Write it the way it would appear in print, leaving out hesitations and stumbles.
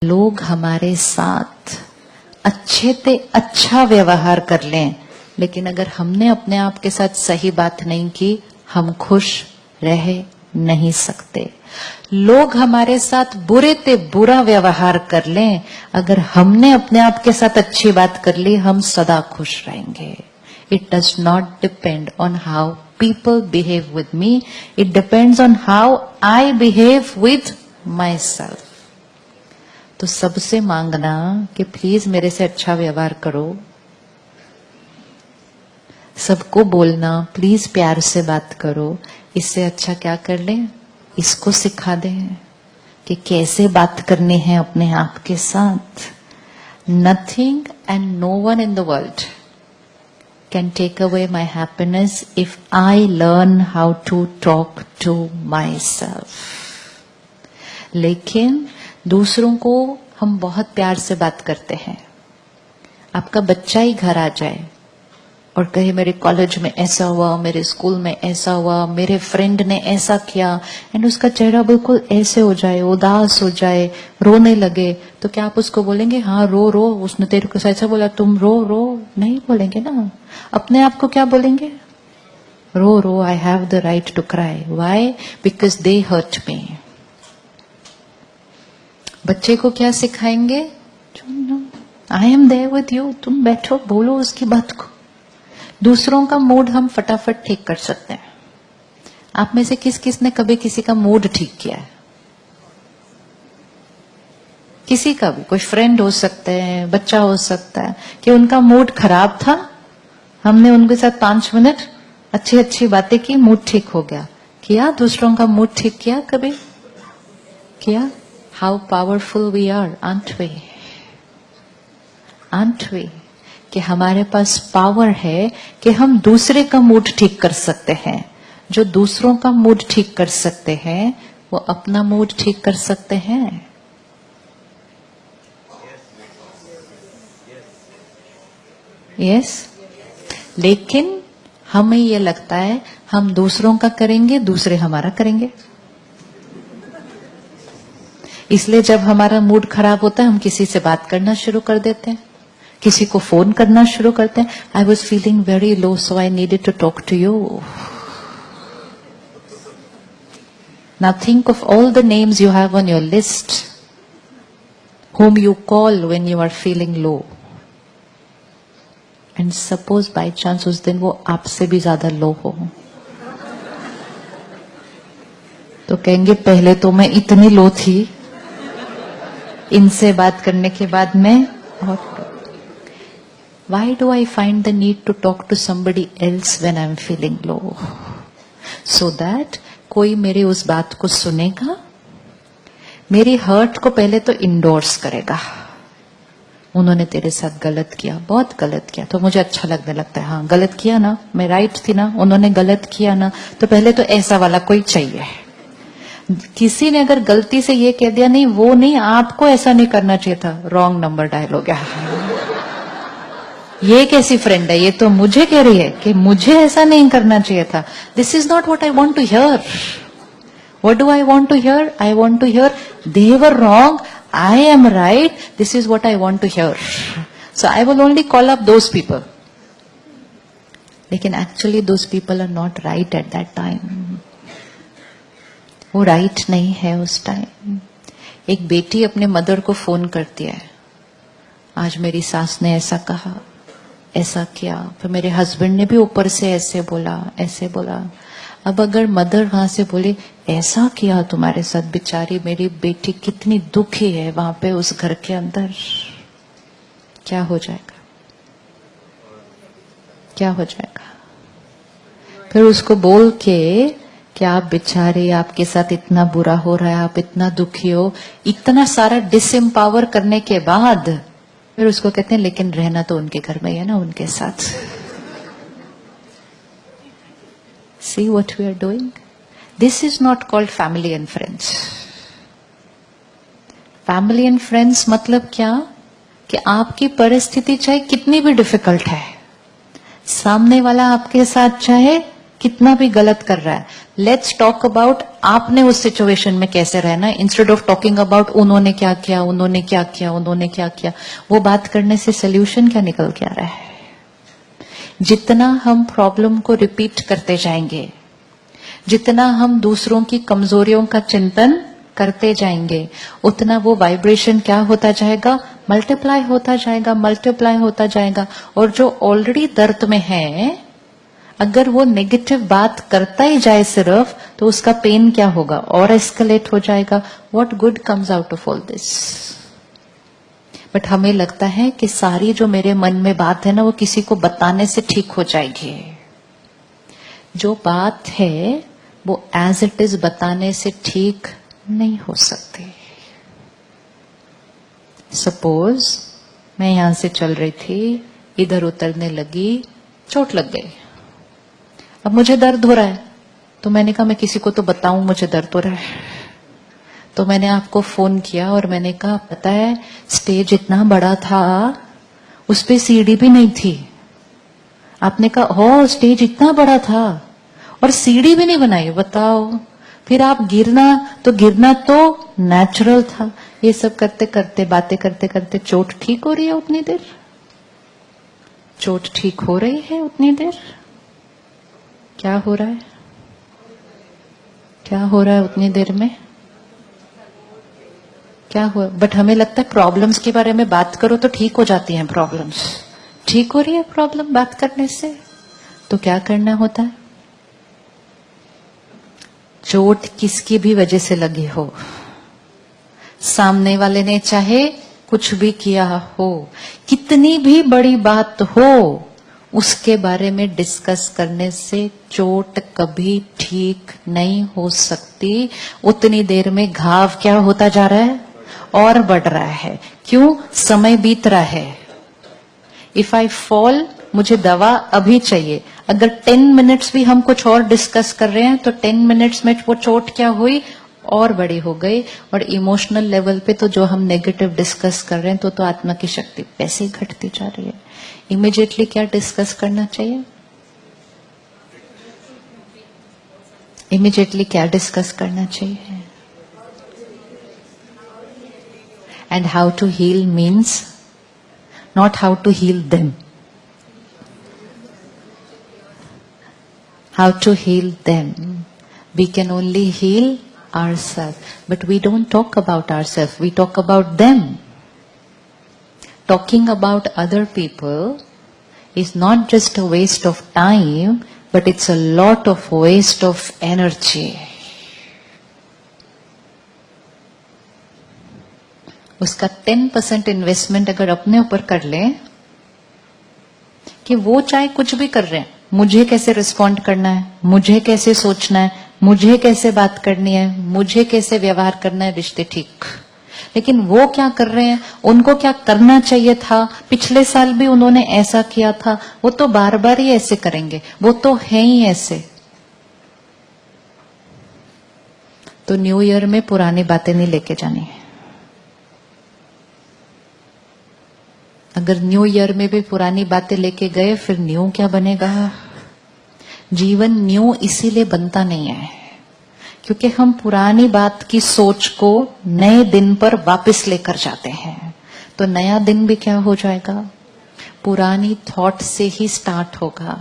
लोग हमारे साथ अच्छे से अच्छा व्यवहार कर लें, लेकिन अगर हमने अपने आप के साथ सही बात नहीं की, हम खुश रह नहीं सकते। लोग हमारे साथ बुरे से बुरा व्यवहार कर लें, अगर हमने अपने आप के साथ अच्छी बात कर ली, हम सदा खुश रहेंगे। It does not depend on how people behave with me. It depends on how I behave with myself. तो सबसे मांगना कि प्लीज मेरे से अच्छा व्यवहार करो। सबको बोलना प्लीज प्यार से बात करो। इससे अच्छा क्या कर ले, इसको सिखा दे कि कैसे बात करनी है अपने आप के साथ। Nothing and no one in the world can take away my happiness if I learn how to talk to myself. लेकिन दूसरों को हम बहुत प्यार से बात करते हैं। आपका बच्चा ही घर आ जाए और कहे मेरे कॉलेज में ऐसा हुआ, मेरे स्कूल में ऐसा हुआ, मेरे फ्रेंड ने ऐसा किया, एंड उसका चेहरा बिल्कुल ऐसे हो जाए, उदास हो जाए, रोने लगे, तो क्या आप उसको बोलेंगे हाँ रो रो, उसने तेरे को ऐसा बोला तुम रो रो? नहीं बोलेंगे ना। अपने आप को क्या बोलेंगे? रो रो, I have the right to cry. Why? Because they hurt me. बच्चे को क्या सिखाएंगे? I am there with you, तुम बैठो, बोलो उसकी बात को। दूसरों का मूड हम फटाफट ठीक कर सकते हैं। आप में से किस किस ने कभी किसी का मूड ठीक किया है? किसी का भी, कोई फ्रेंड हो सकता है, बच्चा हो सकता है, कि उनका मूड खराब था, हमने उनके साथ 5 मिनट अच्छी अच्छी बातें की, मूड ठीक हो गया। किया? दूसरों का मूड ठीक किया कभी? किया? How powerful we are, aren't we? Aren't we? कि हमारे पास पावर है कि हम दूसरे का मूड ठीक कर सकते हैं। जो दूसरों का मूड ठीक कर सकते हैं, वो अपना मूड ठीक कर सकते हैं। यस? लेकिन हमें ये लगता है हम दूसरों का करेंगे, दूसरे हमारा करेंगे। इसलिए जब हमारा मूड खराब होता है, हम किसी से बात करना शुरू कर देते हैं, किसी को फोन करना शुरू करते हैं। I was feeling very low, so I needed to talk to you. Now think of all the names you have on your list, whom you call when you are feeling low. And suppose by chance उस दिन वो आपसे भी ज्यादा लो हो, तो कहेंगे पहले तो मैं इतनी लो थी, इनसे बात करने के बाद मैं और why do I find the need to talk to somebody else when I'm feeling low? So that कोई मेरी उस बात को सुनेगा, मेरी हर्ट को पहले तो इंडोर्स करेगा। उन्होंने तेरे साथ गलत किया, बहुत गलत किया, तो मुझे अच्छा लगने लगता है, हाँ गलत किया ना, मैं राइट थी ना, उन्होंने गलत किया ना, तो पहले तो ऐसा वाला कोई चाहिए। किसी ने अगर गलती से ये कह दिया नहीं वो नहीं, आपको ऐसा नहीं करना चाहिए था, रॉन्ग नंबर डायल हो गया। ये कैसी फ्रेंड है, ये तो मुझे कह रही है कि मुझे ऐसा नहीं करना चाहिए था। This is not what I want to hear. What do I want to hear? I want to hear they were wrong, I am right, this is what I want to hear. So I will only call up those people, लेकिन actually those people are not right at that time. वो right नहीं है उस time. एक बेटी अपने mother को phone करती है, आज मेरी सास ने ऐसा कहा, ऐसा किया, फिर मेरे हस्बैंड ने भी ऊपर से ऐसे बोला, ऐसे बोला। अब अगर मदर वहां से बोले ऐसा किया तुम्हारे साथ, बेचारी मेरी बेटी कितनी दुखी है वहां पे उस घर के अंदर, क्या हो जाएगा? क्या हो जाएगा? फिर उसको बोल के कि आप बेचारे, आपके साथ इतना बुरा हो रहा है, आप इतना दुखी हो, इतना सारा डिसएम्पावर करने के बाद फिर उसको कहते हैं लेकिन रहना तो उनके घर में है ना, उनके साथ। See what we are doing? This is not called family and friends. Family and friends मतलब क्या? कि आपकी परिस्थिति चाहे कितनी भी डिफिकल्ट है, सामने वाला आपके साथ चाहे कितना भी गलत कर रहा है, लेट्स टॉक अबाउट आपने उस सिचुएशन में कैसे रहना है, इंस्टेड ऑफ टॉकिंग अबाउट उन्होंने क्या किया, उन्होंने क्या किया, उन्होंने क्या किया। वो बात करने से सोल्यूशन क्या निकल के आ रहा है? जितना हम प्रॉब्लम को रिपीट करते जाएंगे, जितना हम दूसरों की कमजोरियों का चिंतन करते जाएंगे, उतना वो वाइब्रेशन क्या होता जाएगा? मल्टीप्लाई होता जाएगा, मल्टीप्लाई होता जाएगा। और जो ऑलरेडी दर्द में है, अगर वो नेगेटिव बात करता ही जाए सिर्फ, तो उसका पेन क्या होगा? और एस्केलेट हो जाएगा। What good comes out of all this? But हमें लगता है कि सारी जो मेरे मन में बात है ना, वो किसी को बताने से ठीक हो जाएगी। जो बात है वो एज इट इज बताने से ठीक नहीं हो सकती। सपोज मैं यहां से चल रही थी, इधर उतरने लगी, चोट लग गई। अब मुझे दर्द हो रहा है, तो मैंने कहा मैं किसी को तो बताऊं मुझे दर्द हो रहा है। तो मैंने आपको फोन किया और मैंने कहा पता है स्टेज इतना बड़ा था, उस पे सीढ़ी भी नहीं थी। आपने कहा हो स्टेज इतना बड़ा था और सीढ़ी भी नहीं बनाई, बताओ। फिर आप गिरना तो नेचुरल था। ये सब करते करते, बातें करते करते चोट ठीक हो रही है उतनी देर, चोट ठीक हो रही है उतनी देर। क्या हो रहा है? क्या हो रहा है उतनी देर में? क्या हुआ? बट हमें लगता है प्रॉब्लम्स के बारे में बात करो तो ठीक हो जाती हैं प्रॉब्लम्स। ठीक हो रही है प्रॉब्लम बात करने से? तो क्या करना होता है? चोट किसकी भी वजह से लगी हो, सामने वाले ने चाहे कुछ भी किया हो, कितनी भी बड़ी बात हो, उसके बारे में डिस्कस करने से चोट कभी ठीक नहीं हो सकती। उतनी देर में घाव क्या होता जा रहा है? और बढ़ रहा है। क्यों? समय बीत रहा है। इफ आई फॉल, मुझे दवा अभी चाहिए। अगर 10 मिनट्स भी हम कुछ और डिस्कस कर रहे हैं, तो 10 मिनट्स में वो चोट क्या हुई? और बड़ी हो गई। और इमोशनल लेवल पे तो जो हम नेगेटिव डिस्कस कर रहे हैं, तो आत्मा की शक्ति वैसे ही घटती जा रही है। इमीडिएटली क्या डिस्कस करना चाहिए? इमीडिएटली क्या डिस्कस करना चाहिए? And how to heal means not how to heal them. How to heal them. We can only heal ourselves. But we don't talk about ourselves. We talk about them. Talking about other people is not just a waste of time, but it's a lot of waste of energy. उसका 10% investment अगर अपने ऊपर कर लें कि वो चाहे कुछ भी कर रहे हैं, मुझे कैसे रिस्पॉन्ड करना है, मुझे कैसे सोचना है, मुझे कैसे बात करनी है, मुझे कैसे व्यवहार करना है, रिश्ते ठीक। लेकिन वो क्या कर रहे हैं, उनको क्या करना चाहिए था, पिछले साल भी उन्होंने ऐसा किया था, वो तो बार बार ही ऐसे करेंगे, वो तो है ही ऐसे। तो न्यू ईयर में पुरानी बातें नहीं लेके जानी है। अगर न्यू ईयर में भी पुरानी बातें लेके गए, फिर न्यू क्या बनेगा? जीवन न्यू इसीलिए बनता नहीं है क्योंकि हम पुरानी बात की सोच को नए दिन पर वापस लेकर जाते हैं। तो नया दिन भी क्या हो जाएगा? पुरानी थॉट से ही स्टार्ट होगा।